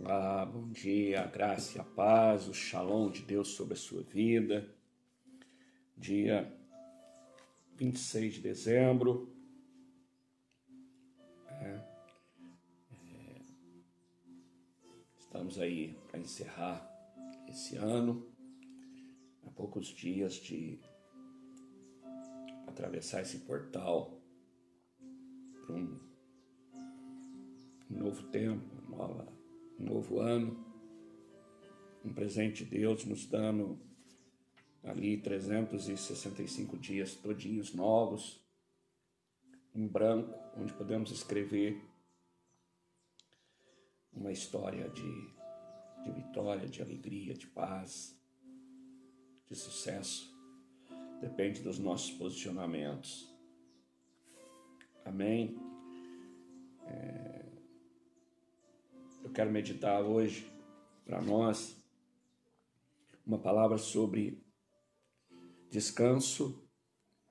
Olá, bom dia, a graça e a paz, o shalom de Deus sobre a sua vida. Dia 26 de dezembro. Estamos aí para encerrar esse ano. Há poucos dias de atravessar esse portal para um novo tempo, um novo ano. Um presente de Deus nos dando ali 365 dias todinhos novos, em branco, onde podemos escrever uma história de vitória, de alegria, de paz, de sucesso. Depende dos nossos posicionamentos. Amém? Eu quero meditar hoje para nós uma palavra sobre descanso,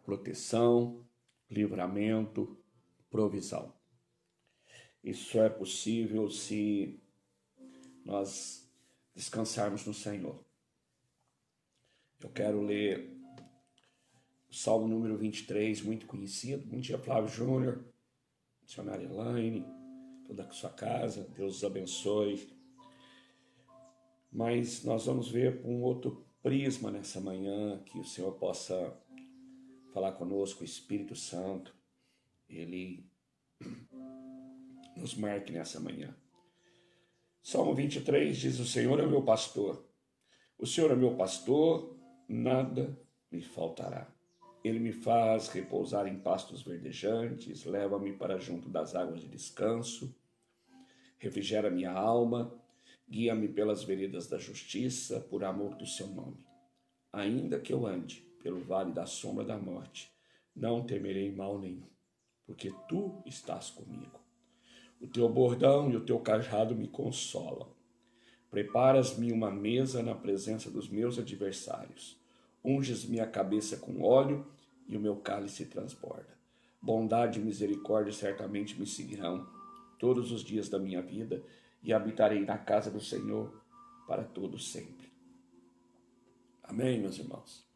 proteção, livramento, provisão. Isso só é possível se nós descansarmos no Senhor. Eu quero ler o Salmo número 23, muito conhecido. Bom dia, Flávio Júnior, missionária Elaine, toda a sua casa, Deus os abençoe. Mas nós vamos ver por um outro prisma nessa manhã, que o Senhor possa falar conosco, o Espírito Santo, Ele nos marque nessa manhã. Salmo 23 diz: o Senhor é meu pastor. O Senhor é meu pastor, nada me faltará. Ele me faz repousar em pastos verdejantes, leva-me para junto das águas de descanso, refrigera minha alma, guia-me pelas veredas da justiça, por amor do seu nome. Ainda que eu ande pelo vale da sombra da morte, não temerei mal nenhum, porque tu estás comigo. O teu bordão e o teu cajado me consolam. Preparas-me uma mesa na presença dos meus adversários. Unges minha cabeça com óleo e o meu cálice transborda. Bondade e misericórdia certamente me seguirão todos os dias da minha vida, e habitarei na casa do Senhor para todo sempre. Amém, meus irmãos?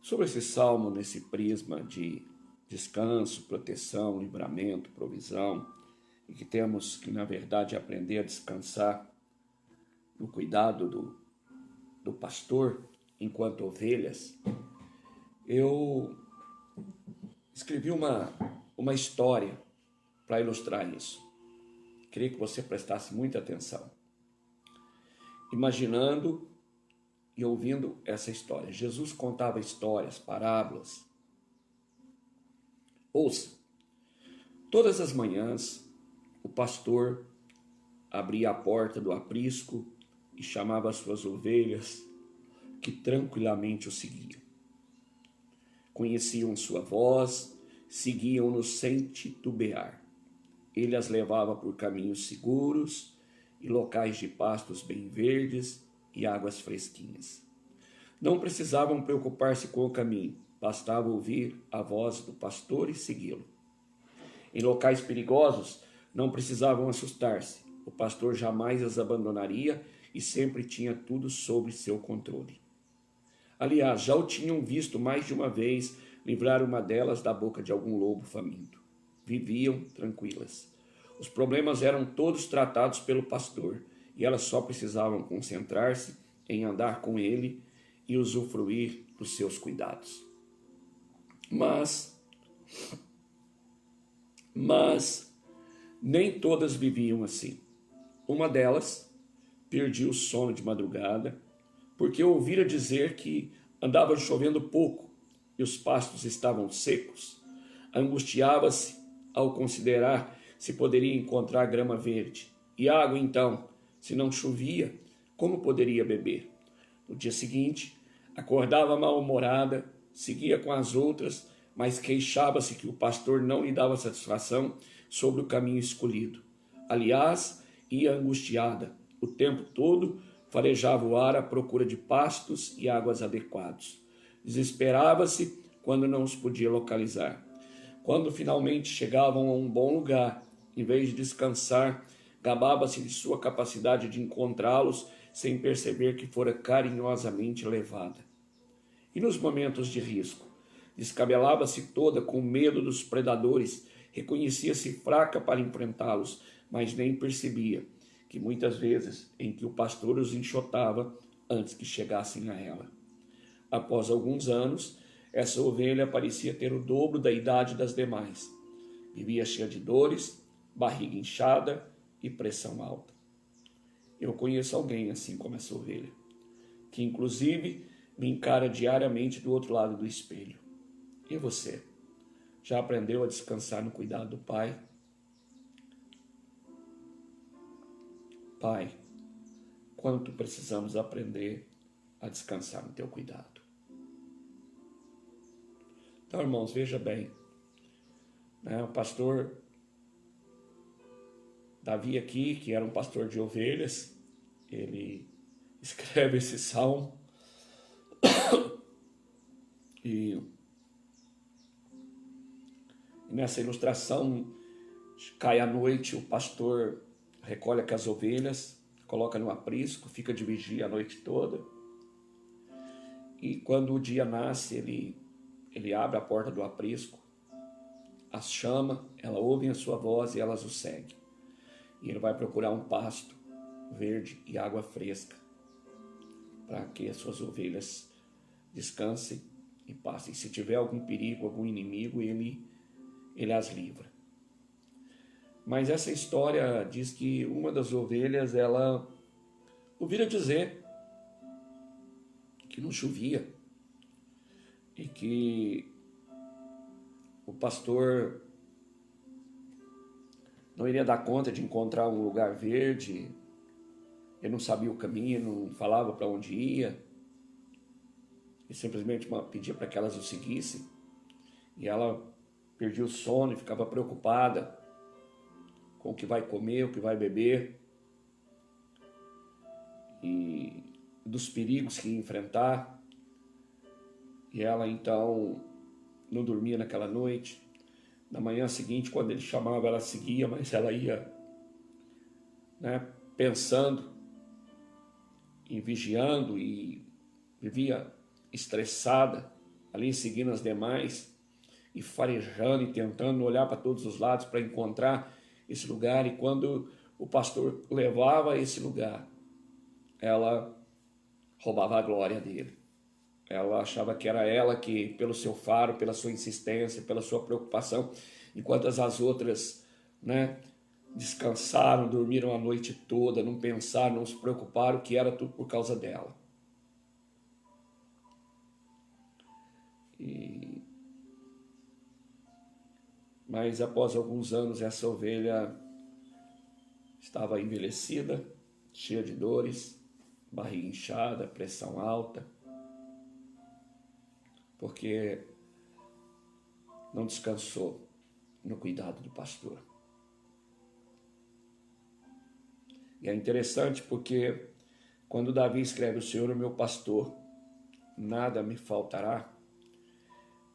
Sobre esse salmo, nesse prisma de descanso, proteção, livramento, provisão, e que temos que, na verdade, aprender a descansar no cuidado do pastor enquanto ovelhas, eu escrevi uma história para ilustrar isso. Queria que você prestasse muita atenção. Imaginando e ouvindo essa história. Jesus contava histórias, parábolas. Ouça. Todas as manhãs, o pastor abria a porta do aprisco e chamava as suas ovelhas, que tranquilamente o seguiam. Conheciam sua voz, seguiam-no sem titubear. Ele as levava por caminhos seguros e locais de pastos bem verdes e águas fresquinhas. Não precisavam preocupar-se com o caminho, bastava ouvir a voz do pastor e segui-lo. Em locais perigosos, não precisavam assustar-se, o pastor jamais as abandonaria e sempre tinha tudo sob seu controle. Aliás, já o tinham visto mais de uma vez livrar uma delas da boca de algum lobo faminto. Viviam tranquilas. Os problemas eram todos tratados pelo pastor e elas só precisavam concentrar-se em andar com ele e usufruir dos seus cuidados. Mas nem todas viviam assim. Uma delas perdia o sono de madrugada porque ouvira dizer que andava chovendo pouco e os pastos estavam secos. Angustiava-se ao considerar se poderia encontrar grama verde. E água, então, se não chovia, como poderia beber? No dia seguinte, acordava mal-humorada, seguia com as outras, mas queixava-se que o pastor não lhe dava satisfação sobre o caminho escolhido. Aliás, ia angustiada. O tempo todo farejava o ar à procura de pastos e águas adequados. Desesperava-se quando não os podia localizar. Quando finalmente chegavam a um bom lugar, Em vez de descansar, gabava-se de sua capacidade de encontrá-los sem perceber que fora carinhosamente levada. E nos momentos de risco, descabelava-se toda com medo dos predadores, reconhecia-se fraca para enfrentá-los, mas nem percebia que muitas vezes em que o pastor os enxotava antes que chegassem a ela. Após alguns anos, essa ovelha parecia ter o dobro da idade das demais. Vivia cheia de dores, barriga inchada e pressão alta. Eu conheço alguém assim como essa ovelha, que inclusive me encara diariamente do outro lado do espelho. E você? Já aprendeu a descansar no cuidado do Pai? Pai, quanto precisamos aprender a descansar no teu cuidado. Então, irmãos, veja bem, o pastor Davi aqui, que era um pastor de ovelhas, ele escreve esse salmo e nessa ilustração cai à noite, o pastor recolhe as ovelhas, coloca no aprisco, fica de vigia a noite toda, e quando o dia nasce, ele abre a porta do aprisco, as chama, elas ouvem a sua voz e elas o seguem. E ele vai procurar um pasto verde e água fresca para que as suas ovelhas descansem e passem. Se tiver algum perigo, algum inimigo, ele as livra. Mas essa história diz que uma das ovelhas, ela ouvira dizer que não chovia e que o pastor não iria dar conta de encontrar um lugar verde, ele não sabia o caminho, não falava para onde ia, e simplesmente pedia para que elas o seguissem, e ela perdia o sono e ficava preocupada com o que vai comer, o que vai beber, e dos perigos que ia enfrentar, e ela então não dormia naquela noite. Na manhã seguinte, quando ele chamava, ela seguia, mas ela ia pensando e vigiando e vivia estressada, ali seguindo as demais e farejando e tentando olhar para todos os lados para encontrar esse lugar. E quando o pastor levava a esse lugar, ela roubava a glória dele. Ela achava que era ela que, pelo seu faro, pela sua insistência, pela sua preocupação, enquanto as outras, descansaram, dormiram a noite toda, não pensaram, não se preocuparam, que era tudo por causa dela. Mas após alguns anos, essa ovelha estava envelhecida, cheia de dores, barriga inchada, pressão alta, porque não descansou no cuidado do pastor. E é interessante porque quando Davi escreve: o Senhor é o meu pastor, nada me faltará,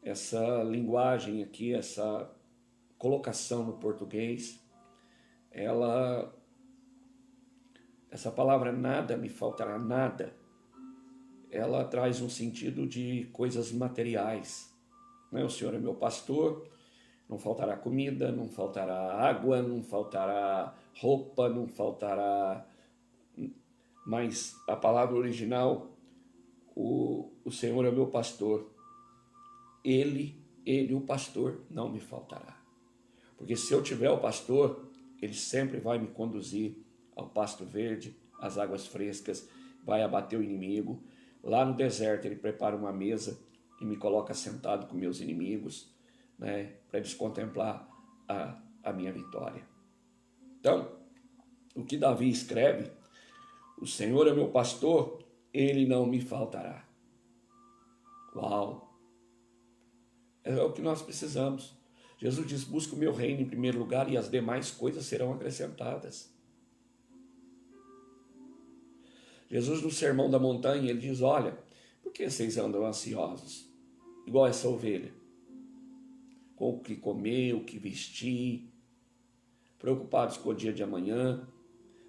essa linguagem aqui, essa colocação no português, essa palavra nada me faltará, nada, ela traz um sentido de coisas materiais. O Senhor é meu pastor, não faltará comida, não faltará água, não faltará roupa, não faltará... Mas a palavra original, o Senhor é meu pastor, Ele, o pastor, não me faltará. Porque se eu tiver o pastor, Ele sempre vai me conduzir ao pasto verde, às águas frescas, vai abater o inimigo. Lá no deserto Ele prepara uma mesa e me coloca sentado com meus inimigos, para eles contemplar a minha vitória. Então, o que Davi escreve: o Senhor é meu pastor, Ele não me faltará. Uau! É o que nós precisamos. Jesus diz: busca o meu reino em primeiro lugar e as demais coisas serão acrescentadas. Jesus, no Sermão da Montanha, ele diz: olha, por que vocês andam ansiosos? Igual essa ovelha, com o que comer, o que vestir. preocupados com o dia de amanhã.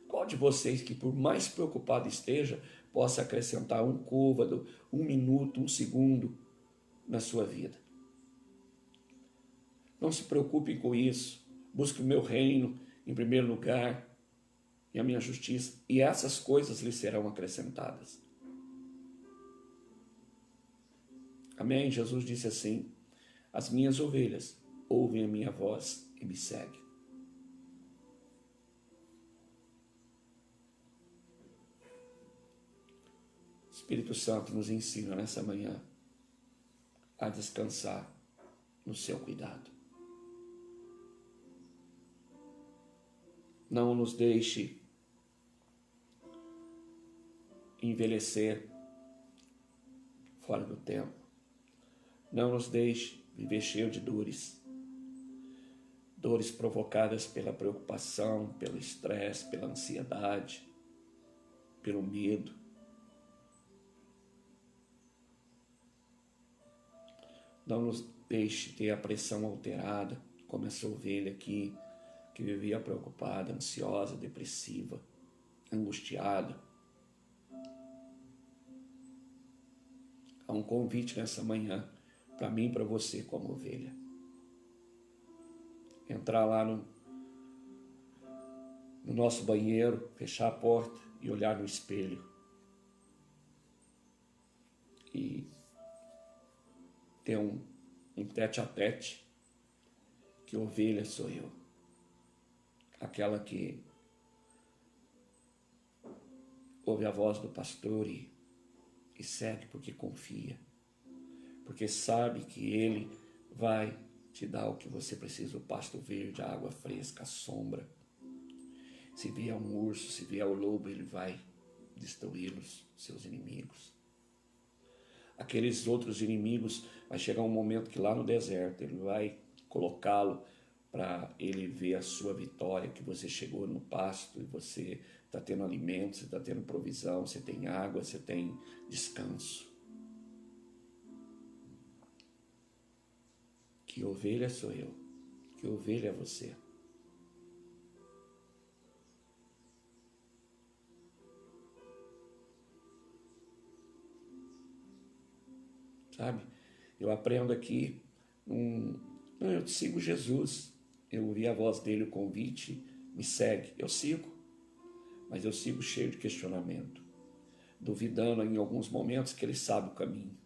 Qual de vocês que, por mais preocupado esteja, possa acrescentar um côvado, um minuto, um segundo na sua vida? Não se preocupem com isso. Busque o meu reino em primeiro lugar e a minha justiça, e essas coisas lhe serão acrescentadas. Amém? Jesus disse assim: as minhas ovelhas ouvem a minha voz e me seguem. O Espírito Santo nos ensina nessa manhã a descansar no seu cuidado. Não nos deixe envelhecer fora do tempo. Não nos deixe viver cheio de dores. Dores provocadas pela preocupação, pelo estresse, pela ansiedade, pelo medo. Não nos deixe ter a pressão alterada, como essa ovelha aqui, que vivia preocupada, ansiosa, depressiva, angustiada. Há um convite nessa manhã, para mim e para você como ovelha. Entrar lá no nosso banheiro, fechar a porta e olhar no espelho. E ter um tete a tete, que ovelha sou eu. Aquela que ouve a voz do pastor e segue porque confia, porque sabe que ele vai te dar o que você precisa, o pasto verde, a água fresca, a sombra. Se vier um urso, se vier o lobo, ele vai destruí-los, seus inimigos. Aqueles outros inimigos, vai chegar um momento que lá no deserto ele vai colocá-lo para ele ver a sua vitória, que você chegou no pasto e você está tendo alimento, você está tendo provisão, você tem água, você tem descanso. Que ovelha sou eu, que ovelha é você. Sabe, eu aprendo aqui, eu sigo Jesus, eu ouvi a voz dele, o convite, me segue, eu sigo, mas eu sigo cheio de questionamento, duvidando em alguns momentos que ele sabe o caminho,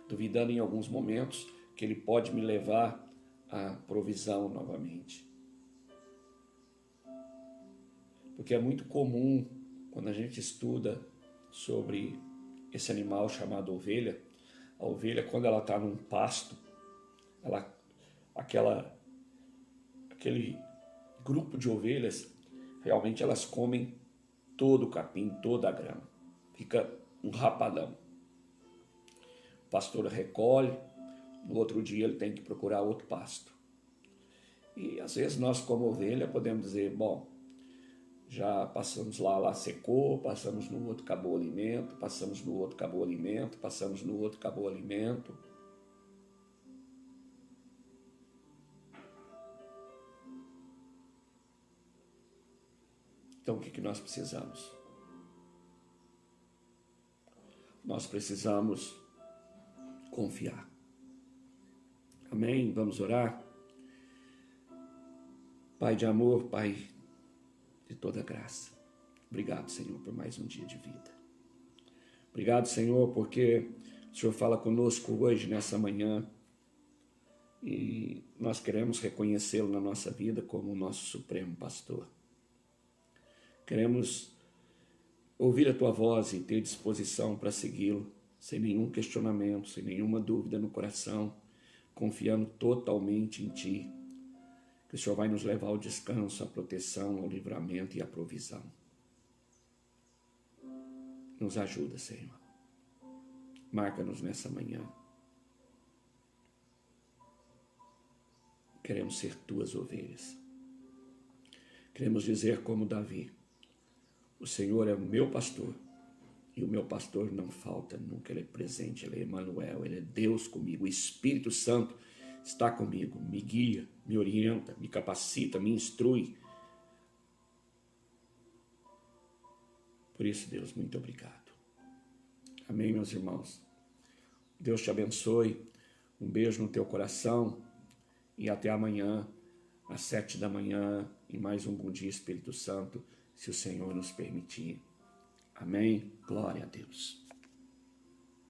duvidando em alguns momentos que ele pode me levar à provisão novamente. Porque é muito comum, quando a gente estuda sobre esse animal chamado ovelha, a ovelha, quando ela está num pasto, aquele grupo de ovelhas, realmente elas comem todo o capim, toda a grama. Fica um rapadão. O pastor recolhe, no outro dia ele tem que procurar outro pasto. E às vezes nós, como ovelha, podemos dizer, bom, já passamos lá secou, passamos no outro, acabou o alimento, passamos no outro, acabou o alimento, passamos no outro, acabou o alimento. Então o que nós precisamos? Nós precisamos confiar. Amém? Vamos orar? Pai de amor, Pai de toda graça. Obrigado, Senhor, por mais um dia de vida. Obrigado, Senhor, porque o Senhor fala conosco hoje, nessa manhã, e nós queremos reconhecê-lo na nossa vida como o nosso supremo pastor. Queremos ouvir a tua voz e ter disposição para segui-lo, sem nenhum questionamento, sem nenhuma dúvida no coração, confiando totalmente em ti, que o Senhor vai nos levar ao descanso, à proteção, ao livramento e à provisão. Nos ajuda, Senhor. Marca-nos nessa manhã. Queremos ser tuas ovelhas. Queremos dizer como Davi, o Senhor é o meu pastor, e o meu pastor não falta nunca, Ele é presente, Ele é Emmanuel, Ele é Deus comigo, o Espírito Santo está comigo, me guia, me orienta, me capacita, me instrui. Por isso, Deus, muito obrigado. Amém, meus irmãos. Deus te abençoe. Um beijo no teu coração e até amanhã, às 7 da manhã, em mais um Bom Dia Espírito Santo, se o Senhor nos permitir. Amém? Glória a Deus.